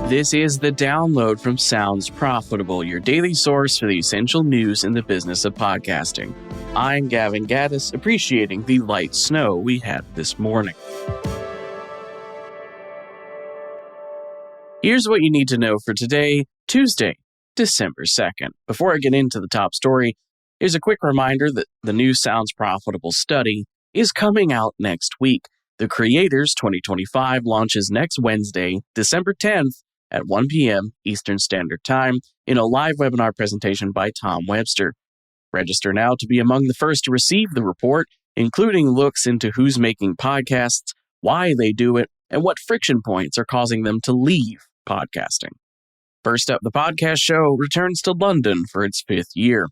This is The Download from Sounds Profitable, your daily source for the essential news in the business of podcasting. I'm Gavin Gaddis, appreciating the light snow we had this morning. Here's what you need to know for today, Tuesday, December 2nd. Before I get into the top story, here's a quick reminder that the new Sounds Profitable study is coming out next week. The Creators 2025 launches next Wednesday, December 10th, at 1 p.m. Eastern Standard Time in a live webinar presentation by Tom Webster. Register now to be among the first to receive the report, including looks into who's making podcasts, why they do it, and what friction points are causing them to leave podcasting. First up, the podcast show returns to London for its 5th year.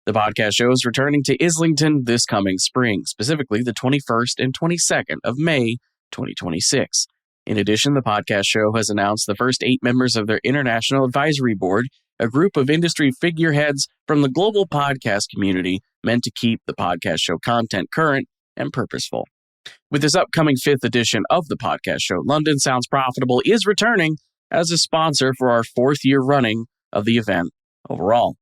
The podcast show is returning to Islington this coming spring, specifically the 21st and 22nd of May, 2026. In addition, the podcast show has announced the first 8 members of their International Advisory Board, a group of industry figureheads from the global podcast community meant to keep the podcast show content current and purposeful. With this upcoming 5th edition of the podcast show, London Sounds Profitable is returning as a sponsor for our 4th year running of the event overall.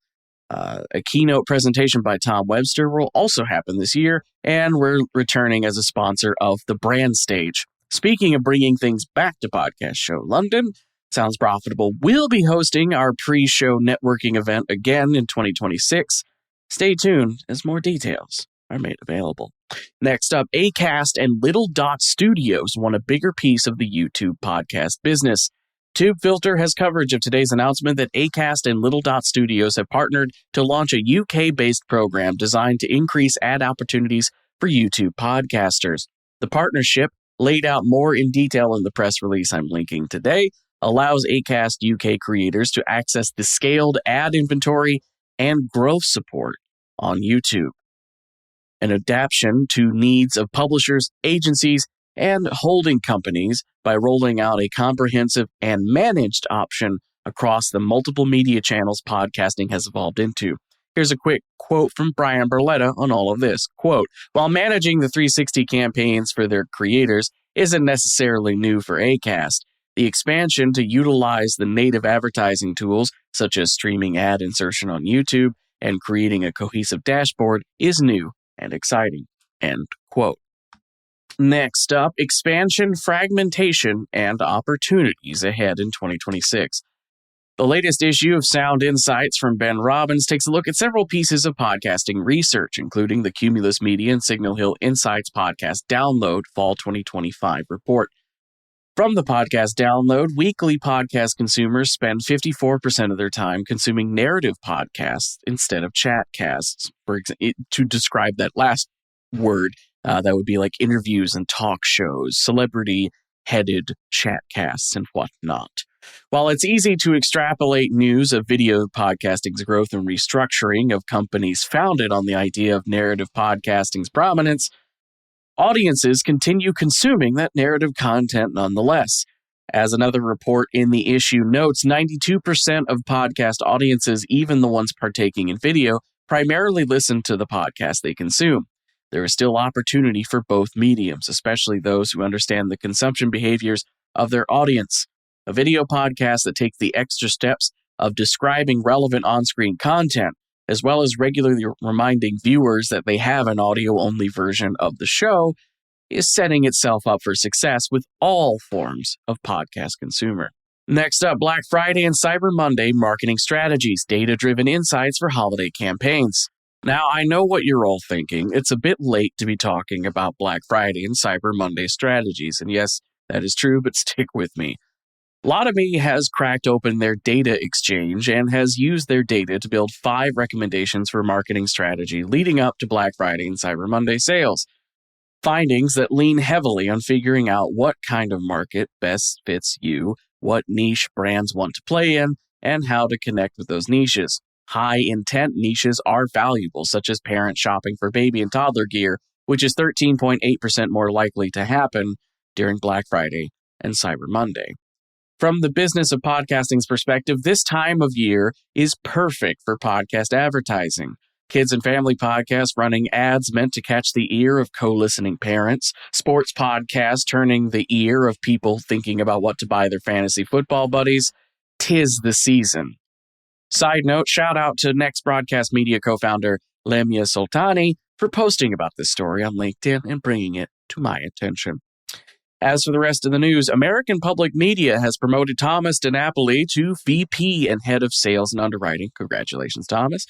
A keynote presentation by Tom Webster will also happen this year, and we're returning as a sponsor of the Brand Stage. Speaking of bringing things back to Podcast Show London, Sounds Profitable will be hosting our pre-show networking event again in 2026. Stay tuned as more details are made available. Next up, Acast and Little Dot Studios want a bigger piece of the YouTube podcast business. TubeFilter has coverage of today's announcement that Acast and Little Dot Studios have partnered to launch a UK-based program designed to increase ad opportunities for YouTube podcasters. The partnership, laid out more in detail in the press release I'm linking today, allows Acast UK creators to access the scaled ad inventory and growth support on YouTube. An adaptation to needs of publishers, agencies, and holding companies by rolling out a comprehensive and managed option across the multiple media channels podcasting has evolved into. Here's a quick quote from Brian Barletta on all of this. Quote, "While managing the 360 campaigns for their creators isn't necessarily new for Acast, the expansion to utilize the native advertising tools, such as streaming ad insertion on YouTube and creating a cohesive dashboard, is new and exciting." End quote. Next up, expansion, fragmentation, and opportunities ahead in 2026. The latest issue of Sound Insights from Ben Robbins takes a look at several pieces of podcasting research, including the Cumulus Media and Signal Hill Insights Podcast Download Fall 2025 report. From the podcast download, weekly podcast consumers spend 54% of their time consuming narrative podcasts instead of chatcasts. To describe that last word, that would be like interviews and talk shows, celebrity-headed chatcasts, and whatnot. While it's easy to extrapolate news of video podcasting's growth and restructuring of companies founded on the idea of narrative podcasting's prominence, audiences continue consuming that narrative content nonetheless. As another report in the issue notes, 92% of podcast audiences, even the ones partaking in video, primarily listen to the podcast they consume. There is still opportunity for both mediums, especially those who understand the consumption behaviors of their audience. A video podcast that takes the extra steps of describing relevant on-screen content, as well as regularly reminding viewers that they have an audio-only version of the show, is setting itself up for success with all forms of podcast consumer. Next up, Black Friday and Cyber Monday marketing strategies, data-driven insights for holiday campaigns. Now, I know what you're all thinking. It's a bit late to be talking about Black Friday and Cyber Monday strategies. And yes, that is true, but stick with me. Lotomy has cracked open their data exchange and has used their data to build 5 recommendations for marketing strategy leading up to Black Friday and Cyber Monday sales. Findings that lean heavily on figuring out what kind of market best fits you, what niche brands want to play in, and how to connect with those niches. High-intent niches are valuable, such as parent shopping for baby and toddler gear, which is 13.8% more likely to happen during Black Friday and Cyber Monday. From the business of podcasting's perspective, this time of year is perfect for podcast advertising. Kids and family podcasts running ads meant to catch the ear of co-listening parents. Sports podcasts turning the ear of people thinking about what to buy their fantasy football buddies. 'Tis the season. Side note, shout out to Next Broadcast Media co-founder Lemia Soltani for posting about this story on LinkedIn and bringing it to my attention. As for the rest of the news, American Public Media has promoted Thomas DiNapoli to VP and Head of Sales and Underwriting. Congratulations, Thomas.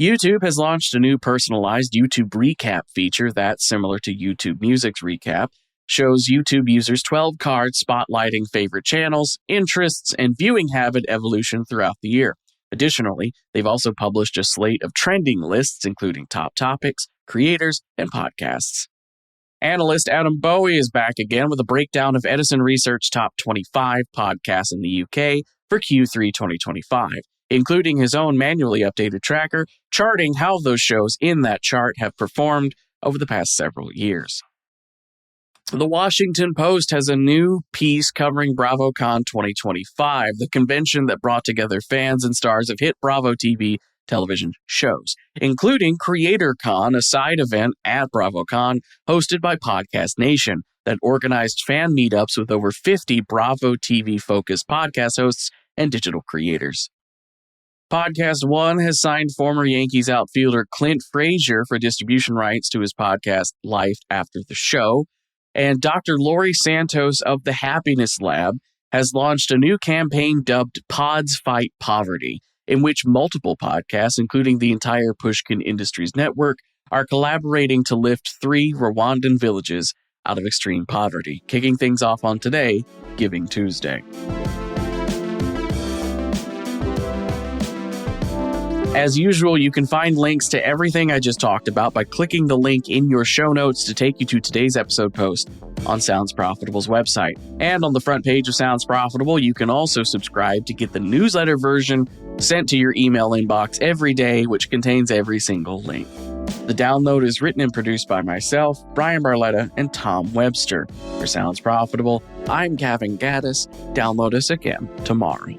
YouTube has launched a new personalized YouTube recap feature that, similar to YouTube Music's recap, shows YouTube users 12 cards spotlighting favorite channels, interests, and viewing habit evolution throughout the year. Additionally, they've also published a slate of trending lists, including top topics, creators, and podcasts. Analyst Adam Bowie is back again with a breakdown of Edison Research Top 25 podcasts in the UK for Q3 2025, including his own manually updated tracker, charting how those shows in that chart have performed over the past several years. The Washington Post has a new piece covering BravoCon 2025, the convention that brought together fans and stars of hit Bravo TV television shows, including CreatorCon, a side event at BravoCon hosted by Podcast Nation that organized fan meetups with over 50 Bravo TV-focused podcast hosts and digital creators. Podcast One has signed former Yankees outfielder Clint Frazier for distribution rights to his podcast Life After the Show, and Dr. Lori Santos of the Happiness Lab has launched a new campaign dubbed Pods Fight Poverty, in which multiple podcasts, including the entire Pushkin Industries network, are collaborating to lift 3 Rwandan villages out of extreme poverty. Kicking things off on today, Giving Tuesday. As usual, you can find links to everything I just talked about by clicking the link in your show notes to take you to today's episode post on Sounds Profitable's website. And on the front page of Sounds Profitable, you can also subscribe to get the newsletter version sent to your email inbox every day, which contains every single link. The download is written and produced by myself, Brian Barletta, and Tom Webster. For Sounds Profitable, I'm Gavin Gaddis. Download us again tomorrow.